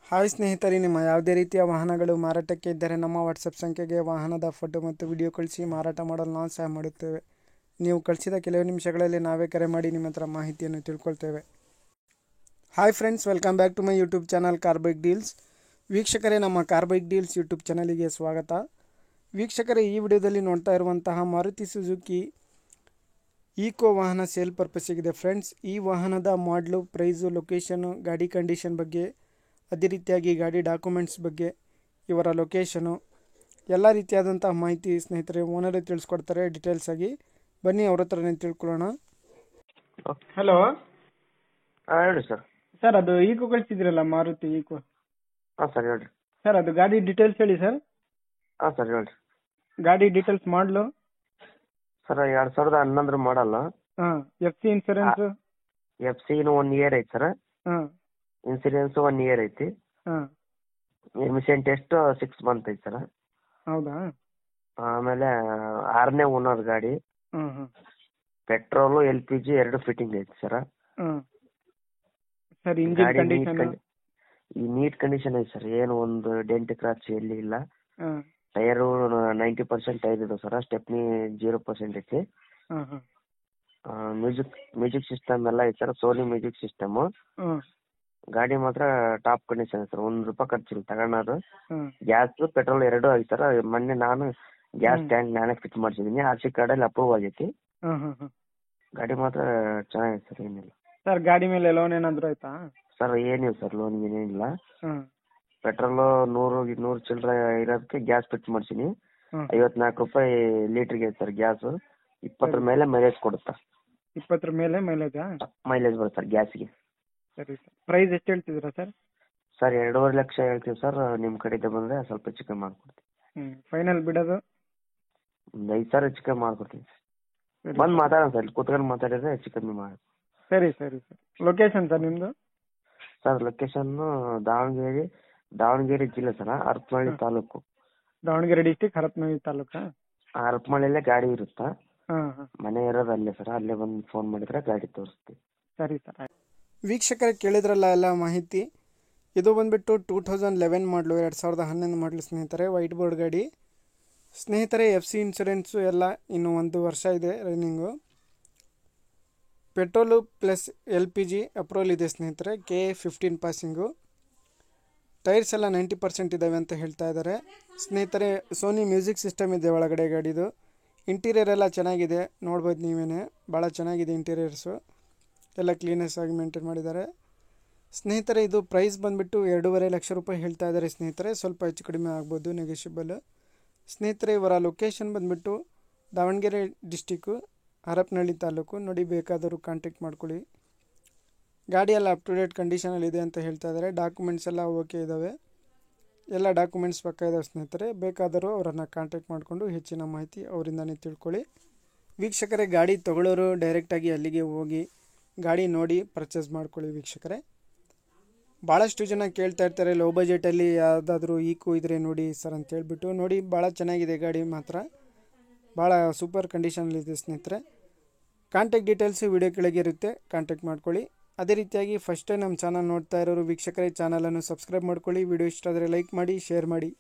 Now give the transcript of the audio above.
Hi ಸ್ನೇಹಿತರೆ, ನಿಮ್ಮ ಯಾವುದೇ ರೀತಿಯ ವಾಹನಗಳು ಮಾರಾಟಕ್ಕೆ ಇದ್ದರೆ ನಮ್ಮ ವಾಟ್ಸಪ್ ಸಂಖ್ಯೆಗೆ ವಾಹನದ ಫೋಟೋ ಮತ್ತು ವಿಡಿಯೋ ಕಳಿಸಿ ಮಾರಾಟ ಮಾಡಲು ನಾವು ಸಹಾಯ ಮಾಡುತ್ತೇವೆ. ನೀವು ಕಳಿಸಿದ ಕೆಲವು ನಿಮಿಷಗಳಲ್ಲಿ ನಾವೇ ಕರೆ ಮಾಡಿ ನಿಮ್ಮ ಹತ್ರ ಮಾಹಿತಿಯನ್ನು ತಿಳ್ಕೊಳ್ತೇವೆ. Hi friends, welcome back to my YouTube channel car bike deals. ವೀಕ್ಷಕರೇ, ನಮ್ಮ ಕಾರ್ ಬೈಕ್ ಡೀಲ್ಸ್ ಯೂಟ್ಯೂಬ್ ಚಾನಲಿಗೆ ಸ್ವಾಗತ. ವೀಕ್ಷಕರೇ, ಈ ವಿಡಿಯೋದಲ್ಲಿ ನೋಡ್ತಾ ಇರುವಂತಹ ಮಾರುತಿ ಸುಜುಕಿ ಈಕೋ ವಾಹನ ಸೇಲ್ ಪರ್ಪಸ್ಸಿಗಿದೆ ಫ್ರೆಂಡ್ಸ್. ಈ ವಾಹನದ ಮಾಡಲು, ಪ್ರೈಸು, ಲೊಕೇಶನು, ಗಾಡಿ ಕಂಡೀಷನ್ ಬಗ್ಗೆ, ಅದೇ ರೀತಿಯಾಗಿ ಗಾಡಿ ಡಾಕ್ಯುಮೆಂಟ್ಸ್ ಬಗ್ಗೆ, ಇವರ ಲೊಕೇಶನು, ಎಲ್ಲ ರೀತಿಯಾದಂಥ ಮಾಹಿತಿ ಸ್ನೇಹಿತರೆ ಓನರೇ ತಿಳಿಸ್ಕೊಡ್ತಾರೆ ಡೀಟೇಲ್ಸ್ ಆಗಿ. ಬನ್ನಿ ಅವ್ರ ಹತ್ರನೇ ತಿಳ್ಕೊಳ್ಳೋಣ. ಹಲೋ ಹೇಳಿ ಸರ್. ಸರ್, ಅದು ಈಕೋ ಕಳಿಸಿದ್ರಲ್ಲ, ಮಾರುತಿ ಈಕೋ. ಹಾಂ ಸರ್, ಹೇಳ್ರಿ ಸರ್, ಅದು ಗಾಡಿ ಡೀಟೇಲ್ಸ್ ಹೇಳಿ ಸರ್. ಹಾಂ ಸರ್, ಹೇಳ್ರಿ. ಗಾಡಿ ಡೀಟೇಲ್ಸ್ ಮಾಡಲು ಸರ್ 2011 ಮಾಡಲ್ಲ. ಹಾಂ. F C insurance? F C 1 year ಐತಿ ಸರ್. ಹಾಂ. ಇನ್ಸೂರೆನ್ಸ್ 1 ಇಯರ್ ಐತಿ. ಹಾಂ. ಎಮಿಷನ್ ಟೆಸ್ಟ್ 6 ಮಂತ್ ಐತಿ ಸರ್. ಹೌದಾ? ಆಮೇಲೆ 6ನೇ ಓನರ್ ಗಾಡಿ. ಹ್ಞೂ ಹ್ಞೂ. ಪೆಟ್ರೋಲು LPG 2 ಫಿಟ್ಟಿಂಗ್ ಐತಿ ಸರ್. ಹ್ಞೂ. Sir, engine condition? ಈ ನೀಟ್ ಕಂಡೀಷನ್ ಐತಿ ಸರ್. ಏನು ಒಂದು ಡೆಂಟ್ ಕ್ರಾಚ್ ಎಲ್ಲಿ ಇಲ್ಲ. ಹಾಂ. ಟೈರು 90% ಟೈರ್ ಇದೆ ಸರ್. ಸ್ಟೆಪ್ನಿ 0% ಐತಿ. ಹಾಂ ಹಾಂ. ಮ್ಯೂಸಿಕ್ ಸಿಸ್ಟಮ್ ಎಲ್ಲ ಐತಿ ಸರ್. Sony music system. ಹ್ಞೂ. ಗಾಡಿ ಮಾತ್ರ ಟಾಪ್ ಕಂಡೀಷನ್ ಸರ್. ₹1 ಖರ್ಚಿಲ್ಲ ತಗೊಳೋದು. ಹ್ಞೂ. ಗ್ಯಾಸ್ ಪೆಟ್ರೋಲ್ 2 ಐತಿ ಸರ್. ಮೊನ್ನೆ ನಾನು ಗ್ಯಾಸ್ ಟ್ಯಾಂಕ್ ನಾನೇ ಫಿಟ್ ಮಾಡಿಸಿದ್ದೀನಿ. RC ಕಾರ್ಡಲ್ಲಿ ಅಪ್ರೂವ್ ಆಗೈತಿ. ಹ್ಞೂ ಹ್ಞೂ ಹ್ಞೂ. ಗಾಡಿ ಮಾತ್ರ ಚೆನ್ನಾಗಿದೆ ಸರ್. ಏನಿಲ್ಲ ಸರ್, ಗಾಡಿ ಮೇಲೆ ಲೋನ್ ಏನಾದರೂ ಆಯ್ತಾ? ಸರ್, ಏನಿಲ್ಲ ಸರ್, ಲೋನ್ ಏನಿಲ್ಲ. ಹ್ಞೂ. ಪೆಟ್ರೋಲ್ 100 ಚಿಲ್ಲರೆ ಇರೋದಕ್ಕೆ ಗ್ಯಾಸ್ ಫಿಟ್ ಮಾಡಿಸಿನಿ. ಹ್ಞೂ. ₹54 ಲೀಟ್ರಿಗೆ ಐತೆ ಸರ್ ಗ್ಯಾಸು. 20 ಮೇಲೆ ಮೈಲೇಜ್ ಕೊಡುತ್ತಾ. 20 ಮೇಲೆ ಮೈಲೇಜಾ? ಮೈಲೇಜ್ ಬರುತ್ತೆ ಸರ್ ಗ್ಯಾಸ್ಗೆ. ಸರಿ ಸರ್. ಪ್ರೈಸ್ ಎಷ್ಟು ಹೇಳ್ತಿದ್ದೀರಾ ಸರ್? ಸರ್, 2.5 ಲಕ್ಷ ಹೇಳ್ತೀವಿ ಸರ್. ನಿಮ್ಮ ಕಡೆಯಿಂದ ಬಂದರೆ ಸ್ವಲ್ಪ ಹೆಚ್ಚು ಕಮ್ಮಿ ಮಾಡ್ಕೊಡ್ತೀವಿ. ಹ್ಞೂ. ಫೈನಲ್ ಬಿಡೋದು? ಒಂದು 5,000 ಹೆಚ್ಚು ಕಮ್ಮಿ ಮಾಡ್ಕೊಡ್ತೀವಿ. ಬಂದು ಮಾತಾಡೋಣ ಸರ್. ಇಲ್ಲಿ ಕೂತ್ಕೊಂಡು ಮಾತಾಡಿದ್ರೆ ಹೆಚ್ಚು ಕಮ್ಮಿ ಮಾಡಿ. ಸರಿ ಸರಿ ಸರ್. ಲೊಕೇಶನ್ ಸರ್ ನಿಮ್ಮದು? ಸರ್, ಲೊಕೇಶನ್ನು ದಾವಣಗೆರೆ ಜಿಲ್ಲೆ ಸರ್. ಹರಪನಹಳ್ಳಿ ತಾಲೂಕು. ದಾವಣಗೆರೆ ಡಿಸ್ಟಿಕ್, ಹರಪನಹಳ್ಳಿ ತಾಲೂಕಾ? ಹರಪನಹಳ್ಳಿಯಲ್ಲೇ ಗಾಡಿ ಇರುತ್ತಾ. ಹಾಂ ಹಾಂ. ಮನೆ ಇರೋದು ಅಲ್ಲೇ ಸರ್. ಅಲ್ಲೇ ಬಂದು ಫೋನ್ ಮಾಡಿದ್ರೆ ಗಾಡಿ ತೋರಿಸ್ತೀವಿ. ಸರಿ ಸರ್. ವೀಕ್ಷಕರೇ, ಕೇಳಿದ್ರಲ್ಲ ಎಲ್ಲ ಮಾಹಿತಿ. ಇದು ಬಂದುಬಿಟ್ಟು 2011 ಮಾಡಲು, 2011 ಮಾಡಲು ಸ್ನೇಹಿತರೆ. ವೈಟ್ ಬೋರ್ಡ್ ಗಾಡಿ ಸ್ನೇಹಿತರೆ. ಎಫ್ ಸಿ ಇನ್ಶೂರೆನ್ಸು ಎಲ್ಲ ಇನ್ನೂ 1 ವರ್ಷ ಇದೆ running. Petrol plus LPG approval ಇದೆ ಸ್ನೇಹಿತರೆ. KA 15 passing. ಟೈರ್ಸ್ ಎಲ್ಲ 90% ಇದ್ದಾವೆ ಅಂತ ಹೇಳ್ತಾ ಇದ್ದಾರೆ ಸ್ನೇಹಿತರೆ. ಸೋನಿ ಮ್ಯೂಸಿಕ್ ಸಿಸ್ಟಮ್ ಇದೆ ಒಳಗಡೆ ಗಾಡಿದು. ಇಂಟೀರಿಯರ್ ಎಲ್ಲ ಚೆನ್ನಾಗಿದೆ, ನೋಡ್ಬೋದು ನೀವೇ. ಭಾಳ ಚೆನ್ನಾಗಿದೆ ಇಂಟೀರಿಯರ್ಸು ಎಲ್ಲ. ಕ್ಲೀನೆಸ್ ಆಗಿ ಮೇಂಟೈನ್ ಮಾಡಿದ್ದಾರೆ ಸ್ನೇಹಿತರೆ. ಇದು ಪ್ರೈಸ್ ಬಂದುಬಿಟ್ಟು ₹2.5 ಲಕ್ಷ ಹೇಳ್ತಾ ಇದ್ದಾರೆ ಸ್ನೇಹಿತರೆ. ಸ್ವಲ್ಪ ಹೆಚ್ಚು ಕಡಿಮೆ ಆಗ್ಬೋದು, ನೆಗೋಷಿಯಬಲ್ ಸ್ನೇಹಿತರೆ. ಇವರ ಲೊಕೇಶನ್ ಬಂದುಬಿಟ್ಟು ದಾವಣಗೆರೆ ಡಿಸ್ಟಿಕ್ಕು, ಹರಪನಹಳ್ಳಿ ತಾಲೂಕು. ನೋಡಿ, ಬೇಕಾದರೂ ಕಾಂಟ್ಯಾಕ್ಟ್ ಮಾಡ್ಕೊಳ್ಳಿ. ಗಾಡಿ ಎಲ್ಲ ಅಪ್ ಟು ಡೇಟ್ ಕಂಡೀಷನಲ್ಲಿದೆ ಅಂತ ಹೇಳ್ತಾ ಇದ್ದಾರೆ. ಡಾಕ್ಯುಮೆಂಟ್ಸ್ ಎಲ್ಲ ಓಕೆ ಇದ್ದಾವೆ. ಎಲ್ಲ ಡಾಕ್ಯುಮೆಂಟ್ಸ್ ಪಕ್ಕ ಇದ್ದಾವೆ ಸ್ನೇಹಿತರೆ. ಬೇಕಾದರೂ ಅವರನ್ನು ಕಾಂಟ್ಯಾಕ್ಟ್ ಮಾಡಿಕೊಂಡು ಹೆಚ್ಚಿನ ಮಾಹಿತಿ ಅವರಿಂದನೇ ತಿಳ್ಕೊಳ್ಳಿ. ವೀಕ್ಷಕರೇ, ಗಾಡಿ ತೊಗೊಳ್ಳೋರು ಡೈರೆಕ್ಟಾಗಿ ಅಲ್ಲಿಗೆ ಹೋಗಿ ಗಾಡಿ ನೋಡಿ ಪರ್ಚೇಸ್ ಮಾಡ್ಕೊಳ್ಳಿ ವೀಕ್ಷಕರೇ. ಭಾಳಷ್ಟು ಜನ ಕೇಳ್ತಾ ಇರ್ತಾರೆ, ಲೋ ಬಜೆಟಲ್ಲಿ ಯಾವುದಾದ್ರೂ ಈಕೋ ಇದ್ದರೆ ನೋಡಿ ಸರ್ ಅಂತ ಹೇಳ್ಬಿಟ್ಟು. ನೋಡಿ, ಭಾಳ ಚೆನ್ನಾಗಿದೆ ಗಾಡಿ ಮಾತ್ರ. ಭಾಳ ಸೂಪರ್ ಕಂಡೀಷನಲ್ಲಿದೆ ಸ್ನೇಹಿತರೆ. ಕಾಂಟ್ಯಾಕ್ಟ್ ಡೀಟೇಲ್ಸು ವಿಡಿಯೋ ಕೆಳಗೆ ಇರುತ್ತೆ, ಕಾಂಟ್ಯಾಕ್ಟ್ ಮಾಡ್ಕೊಳ್ಳಿ. ಅದೇ ರೀತಿಯಾಗಿ ಫಸ್ಟ್ ಟೈಮ್ ನಮ್ಮ ಚಾನಲ್ ನೋಡ್ತಾ ಇರೋರು ವೀಕ್ಷಕರೇ, ಚಾನಲನ್ನು ಸಬ್ಸ್ಕ್ರೈಬ್ ಮಾಡ್ಕೊಳ್ಳಿ. ವಿಡಿಯೋ ಇಷ್ಟ ಆದರೆ ಲೈಕ್ ಮಾಡಿ, ಶೇರ್ ಮಾಡಿ.